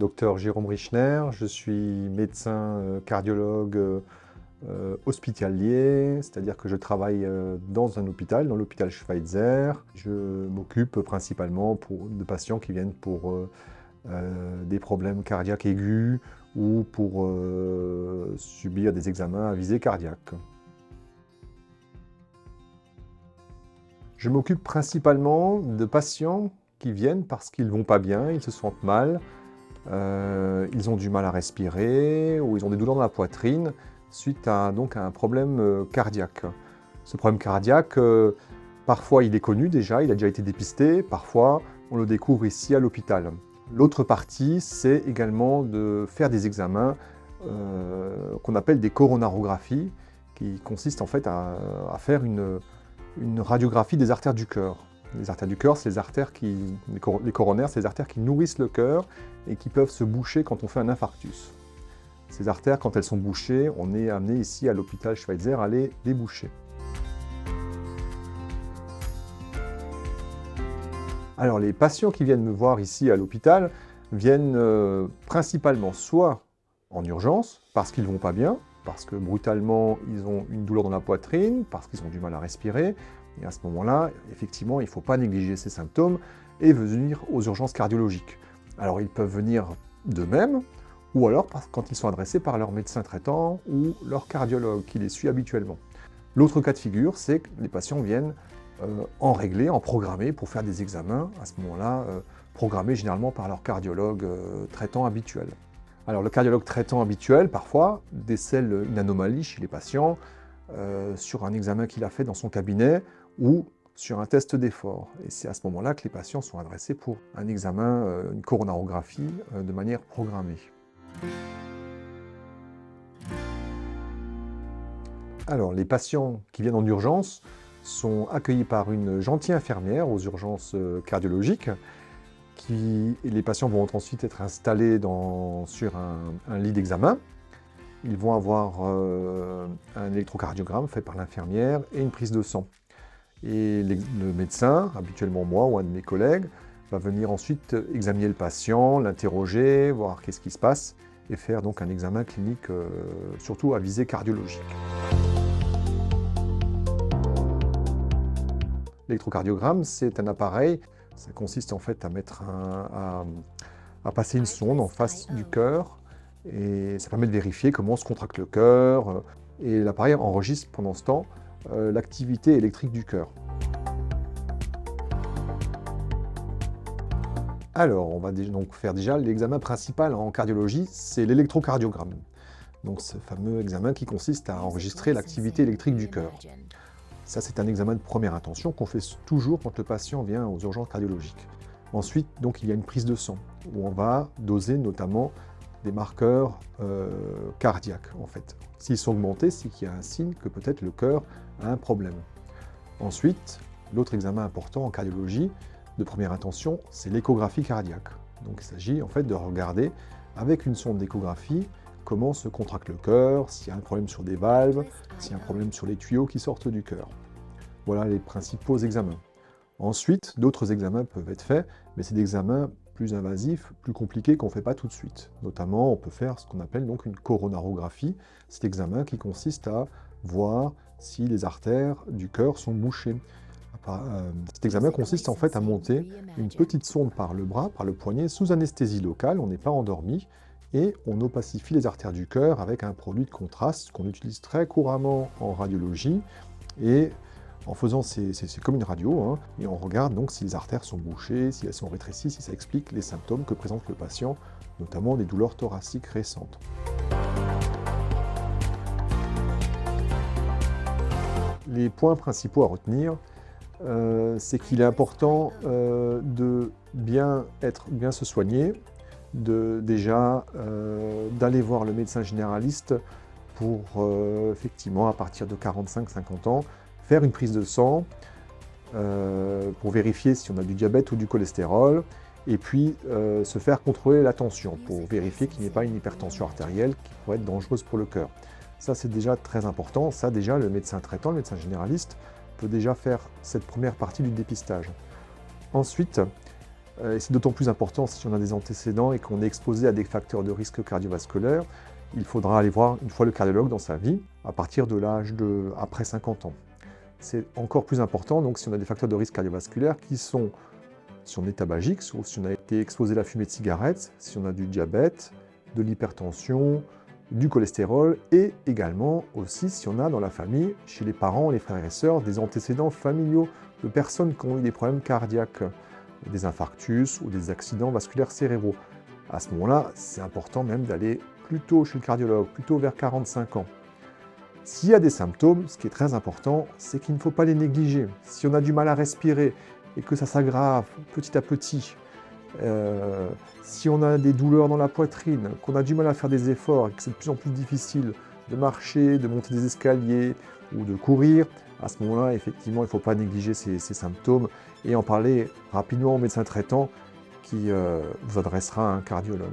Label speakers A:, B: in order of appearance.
A: docteur Jérôme Richner, je suis médecin cardiologue hospitalier, c'est-à-dire que je travaille dans un hôpital, dans l'hôpital Schweitzer. Je m'occupe principalement de patients qui viennent pour des problèmes cardiaques aigus ou pour subir des examens à visée cardiaque. Je m'occupe principalement de patients qui viennent parce qu'ils ne vont pas bien, ils se sentent mal, ils ont du mal à respirer ou ils ont des douleurs dans la poitrine suite à un problème cardiaque. Ce problème cardiaque, parfois il est connu déjà, il a déjà été dépisté, parfois on le découvre ici à l'hôpital. L'autre partie, c'est également de faire des examens qu'on appelle des coronarographies, qui consistent en fait à faire une radiographie des artères du cœur. Les artères du cœur, c'est les coronaires, c'est les artères qui nourrissent le cœur et qui peuvent se boucher quand on fait un infarctus. Ces artères, quand elles sont bouchées, on est amené ici à l'hôpital Schweitzer à les déboucher. Alors les patients qui viennent me voir ici à l'hôpital viennent principalement soit en urgence parce qu'ils ne vont pas bien, parce que brutalement ils ont une douleur dans la poitrine, parce qu'ils ont du mal à respirer. Et à ce moment-là, effectivement, il ne faut pas négliger ces symptômes et venir aux urgences cardiologiques. Alors ils peuvent venir d'eux-mêmes, ou alors quand ils sont adressés par leur médecin traitant ou leur cardiologue qui les suit habituellement. L'autre cas de figure, c'est que les patients viennent en réglé, en programmé pour faire des examens, à ce moment-là, programmés généralement par leur cardiologue traitant habituel. Alors le cardiologue traitant habituel, parfois, décèle une anomalie chez les patients sur un examen qu'il a fait dans son cabinet ou sur un test d'effort. Et c'est à ce moment-là que les patients sont adressés pour un examen, une coronarographie, de manière programmée. Alors les patients qui viennent en urgence sont accueillis par une gentille infirmière aux urgences cardiologiques. Et les patients vont ensuite être installés sur un lit d'examen. Ils vont avoir un électrocardiogramme fait par l'infirmière et une prise de sang. Et le médecin, habituellement moi ou un de mes collègues, va venir ensuite examiner le patient, l'interroger, voir qu'est-ce qui se passe et faire donc un examen clinique, surtout à visée cardiologique. L'électrocardiogramme, c'est un appareil, ça consiste en fait à passer une sonde en face du cœur et ça permet de vérifier comment se contracte le cœur et l'appareil enregistre pendant ce temps l'activité électrique du cœur. Alors, on va donc faire déjà l'examen principal en cardiologie, c'est l'électrocardiogramme. Donc ce fameux examen qui consiste à enregistrer l'activité électrique du cœur. Ça, c'est un examen de première intention qu'on fait toujours quand le patient vient aux urgences cardiologiques. Ensuite, donc, il y a une prise de sang, où on va doser notamment des marqueurs cardiaques, en fait. S'ils sont augmentés, c'est qu'il y a un signe que peut-être le cœur a un problème. Ensuite, l'autre examen important en cardiologie, de première intention, c'est l'échographie cardiaque. Donc il s'agit en fait de regarder, avec une sonde d'échographie, comment se contracte le cœur, s'il y a un problème sur des valves, s'il y a un problème sur les tuyaux qui sortent du cœur. Voilà les principaux examens. Ensuite, d'autres examens peuvent être faits, mais c'est des examens plus invasifs, plus compliqués qu'on ne fait pas tout de suite. Notamment, on peut faire ce qu'on appelle donc une coronarographie, cet examen qui consiste à voir si les artères du cœur sont bouchées. Cet examen consiste en fait à monter une petite sonde par le bras, par le poignet, sous anesthésie locale, on n'est pas endormi, et on opacifie les artères du cœur avec un produit de contraste qu'on utilise très couramment en radiologie. Et en faisant, c'est comme une radio, hein, et on regarde donc si les artères sont bouchées, si elles sont rétrécies, si ça explique les symptômes que présente le patient, notamment des douleurs thoraciques récentes. Les points principaux à retenir, c'est qu'il est important de bien se soigner, d'aller voir le médecin généraliste pour, effectivement, à partir de 45-50 ans, faire une prise de sang pour vérifier si on a du diabète ou du cholestérol, et puis se faire contrôler la tension pour vérifier qu'il n'y ait pas une hypertension artérielle qui pourrait être dangereuse pour le cœur. Ça, c'est déjà très important. Ça, déjà, le médecin traitant, le médecin généraliste, peut déjà faire cette première partie du dépistage. Ensuite, Et c'est d'autant plus important si on a des antécédents et qu'on est exposé à des facteurs de risque cardiovasculaire. Il faudra aller voir une fois le cardiologue dans sa vie, à partir de l'âge de après 50 ans. C'est encore plus important donc si on a des facteurs de risque cardiovasculaire qui sont si on est tabagique, ou si on a été exposé à la fumée de cigarette, si on a du diabète, de l'hypertension, du cholestérol, et également aussi si on a dans la famille, chez les parents, les frères et sœurs, des antécédents familiaux de personnes qui ont eu des problèmes cardiaques, des infarctus ou des accidents vasculaires cérébraux. À ce moment-là, c'est important même d'aller plutôt chez le cardiologue, plutôt vers 45 ans. S'il y a des symptômes, ce qui est très important, c'est qu'il ne faut pas les négliger. Si on a du mal à respirer et que ça s'aggrave petit à petit, si on a des douleurs dans la poitrine, qu'on a du mal à faire des efforts et que c'est de plus en plus difficile de marcher, de monter des escaliers ou de courir, à ce moment-là, effectivement, il ne faut pas négliger ces symptômes et en parler rapidement au médecin traitant qui vous adressera à un cardiologue.